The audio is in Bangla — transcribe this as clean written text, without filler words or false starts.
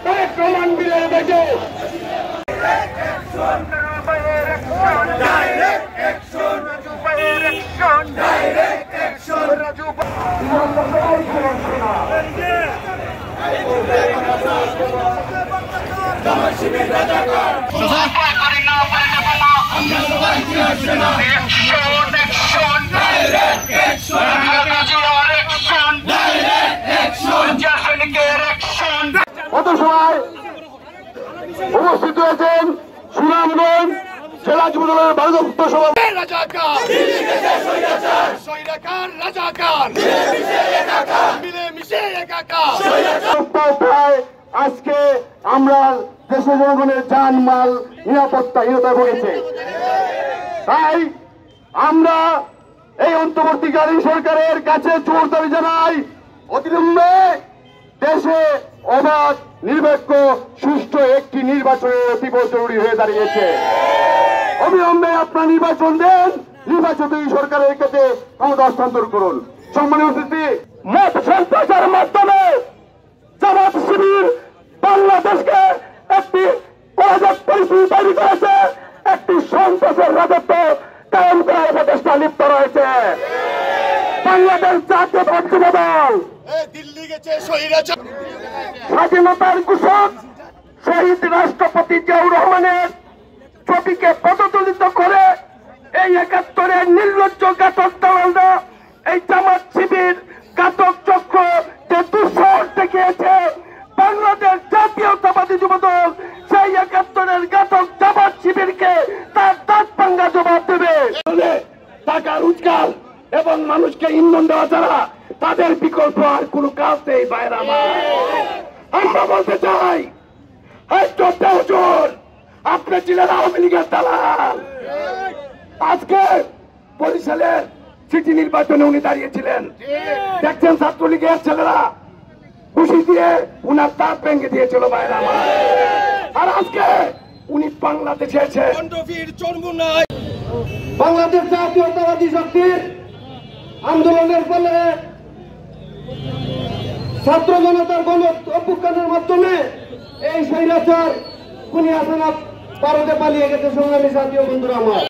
তারেক রহমান বীরের বেশে গত সময় উপস্থিত হয়েছেন সুনামগঞ্জ জেলা যুবদলের ভারপ্রাপ্ত সভাপতি আজকে আমরা দেশের জনগণের জানমাল নিরাপত্তাহীনতায় ভুগেছে। তাই আমরা এই অন্তর্বর্তীকালীন সরকারের কাছে জোর দাবি জানাই, অবিলম্বে দেশে অবাধ নিরপেক্ষ সুষ্ঠু একটি নির্বাচনের অতীব জরুরি হয়ে দাঁড়িয়েছে। অবিলম্বে আপনারা নির্বাচন দেন, নির্বাচিত সরকারের কাছে ক্ষমতা হস্তান্তর করুন। সম্মানীয় উপস্থিতি, মত সন্ত্রাসের মাধ্যমে জামাত শিবির বাংলাদেশকে একটি অরাজক পরিস্থিতি তৈরি করেছে, একটি সন্ত্রাসের রাজত্ব কায়েম করার প্রচেষ্টা লিপ্ত রয়েছে। বাংলাদেশ জাতীয়তাবাদী যুবদল দিল্লি গেছে স্বাধীনতার ঘোষক শহীদ রাষ্ট্রপতি জিয়াউর রহমানের ছবিকে পদদলিত করে এই ৭১-এর নির্লজ্জ ঘাতক দালালরা, এই জামাত শিবির ঘাতক চক্র যে দুঃসাহস দেখিয়েছে, বাংলাদেশ জাতীয়তাবাদী যুবদল সেই ৭১-এর ঘাতক জামাত শিবিরকে তার দাঁত ভাঙ্গা জবাব দেবে। টাকা রোজগার এবং মানুষকে ইন্ধন দেওয়া ছাড়া তাদের বিকল্প আর কোন কাজ নেই। বাইরে আমরা বলতে চাই, আপনি ছিলেন আওয়ামী লীগের দালাল। আজকে বরিশালের সিটি নির্বাচনে উনি দাঁড়িয়েছিলেন, দেখছেন ছাত্রলীগের ছেলেরা খুশি দিয়ে উনার দাঁত ভেঙে দিয়েছিল। বাইরে আর আজকে উনি বাংলাদেশে এসে বাংলাদেশ জাতীয়তাবাদী শক্তির আন্দোলনের ফলে ছাত্র জনতার গণ অভ্যুত্থানের মাধ্যমে এই স্বৈরাচার খুনি হাসিনা ভারতে পালিয়ে গেছে। সংগ্রামী জাতীয় বন্ধুরা আমার,